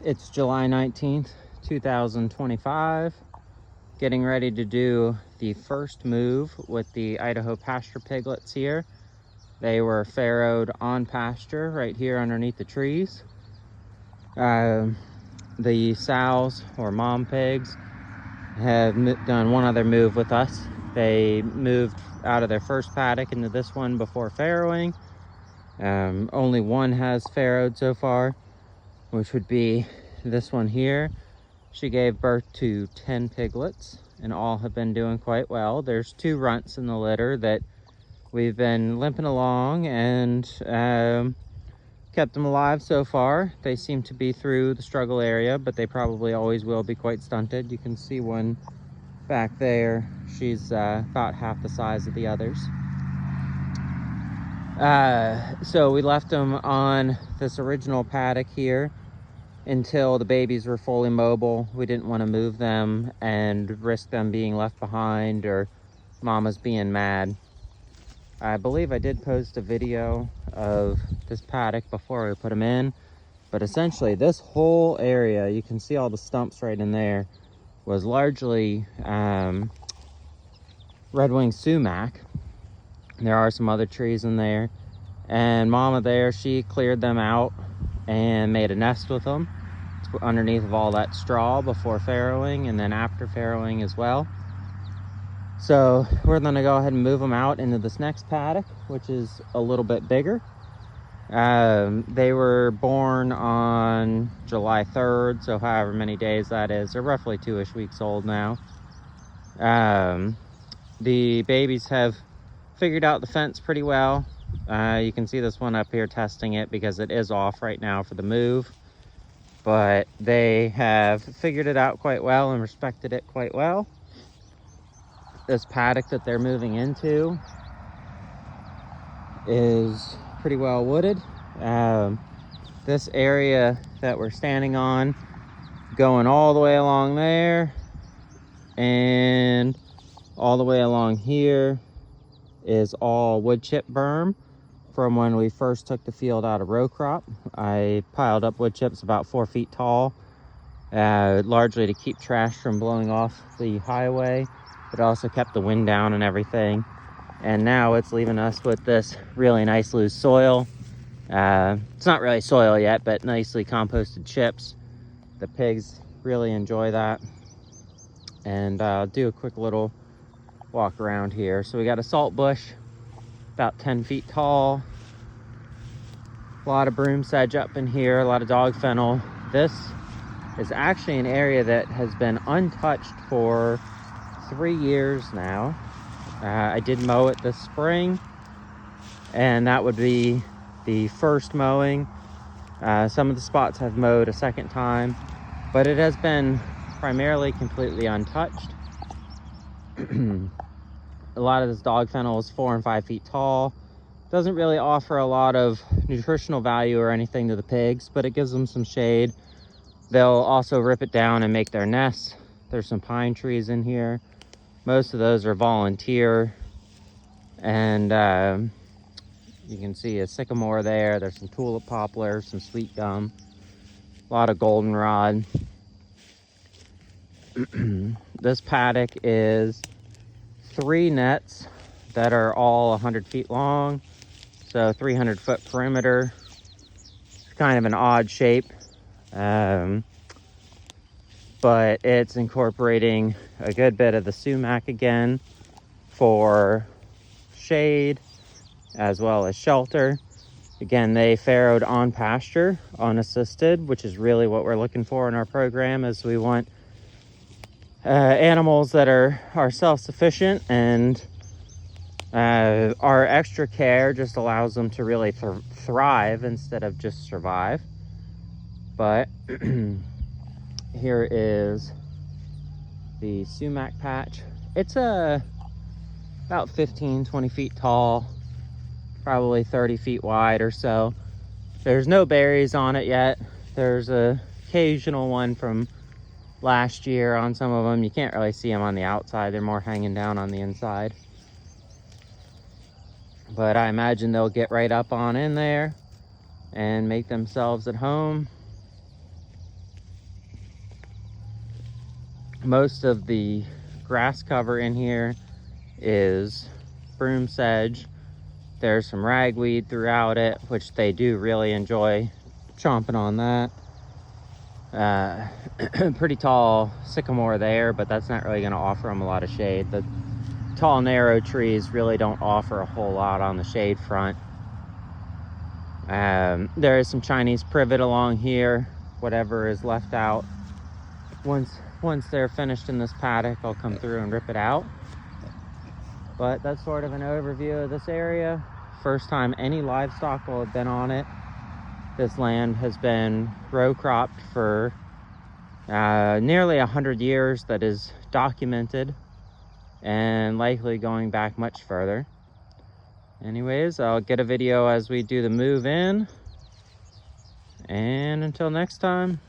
It's July 19th, 2025. Getting ready to do the first move with the Idaho pasture piglets here. They were farrowed on pasture right here underneath the trees. The sows, or mom pigs, have done one other move with us. They moved out of their first paddock into this one before farrowing. Only one has farrowed so far, which would be this one here. She gave birth to 10 piglets, and all have been doing quite well. There's 2 runts in the litter that we've been limping along and kept them alive so far. They seem to be through the struggle area, but they probably always will be quite stunted. You can see one back there. She's about half the size of the others. So we left them on this original paddock here until the babies were fully mobile. We didn't want to move them and risk them being left behind or mamas being mad. I believe I did post a video of this paddock before we put them in, but essentially this whole area, you can see all the stumps right in there, was largely red-winged sumac. There are some other trees in there, and mama there, she cleared them out and made a nest with them underneath of all that straw before farrowing and then after farrowing as well. So we're gonna go ahead and move them out into this next paddock, which is a little bit bigger. They were born on July 3rd, so however many days that is. They're roughly 2-ish weeks old now. The babies have figured out the fence pretty well. You can see this one up here testing it because it is off right now for the move, but they have figured it out quite well and respected it quite well. This paddock that they're moving into is pretty well wooded. This area that we're standing on, going all the way along there and all the way along here, is all wood chip berm from when we first took the field out of row crop. I piled up wood chips about 4 feet tall, largely to keep trash from blowing off the highway. It also kept the wind down and everything. And now it's leaving us with this really nice loose soil. It's not really soil yet, but nicely composted chips. The pigs really enjoy that. And I'll do a quick little walk around here. So we got a salt bush about 10 feet tall. A lot of broom sedge up in here, a lot of dog fennel. This is actually an area that has been untouched for 3 years now. I did mow it this spring, and that would be the first mowing. Some of the spots I've mowed a second time, but it has been primarily completely untouched. A lot of this dog fennel is 4 and 5 feet tall. Doesn't really offer a lot of nutritional value or anything to the pigs, but it gives them some shade. They'll also rip it down and make their nests. There's some pine trees in here. Most of those are volunteer, and you can see a sycamore there. There's some tulip poplar, some sweet gum, a lot of goldenrod. This paddock is 3 nets that are all 100 feet long, so 300-foot perimeter. It's kind of an odd shape, but it's incorporating a good bit of the sumac again for shade as well as shelter. Again, they farrowed on pasture, unassisted, which is really what we're looking for in our program, is we want animals that are self-sufficient, and our extra care just allows them to really thrive instead of just survive. But here is the sumac patch. It's about 15-20 feet tall, probably 30 feet wide or so. There's no berries on it yet. There's a occasional one from last year on some of them. You can't really see them on the outside. They're more hanging down on the inside. But I imagine they'll get right up on in there and make themselves at home. Most of the grass cover in here is broom sedge. There's some ragweed throughout it, which they do really enjoy chomping on that. Pretty tall sycamore there, but that's not really going to offer them a lot of shade. The tall, narrow trees really don't offer a whole lot on the shade front. There is some Chinese privet along here. Whatever is left out, once they're finished in this paddock, I'll come through and rip it out. But that's sort of an overview of this area. First time any livestock will have been on it. This land has been row cropped for nearly 100 years. That is documented, and likely going back much further. Anyways, I'll get a video as we do the move in, and until next time.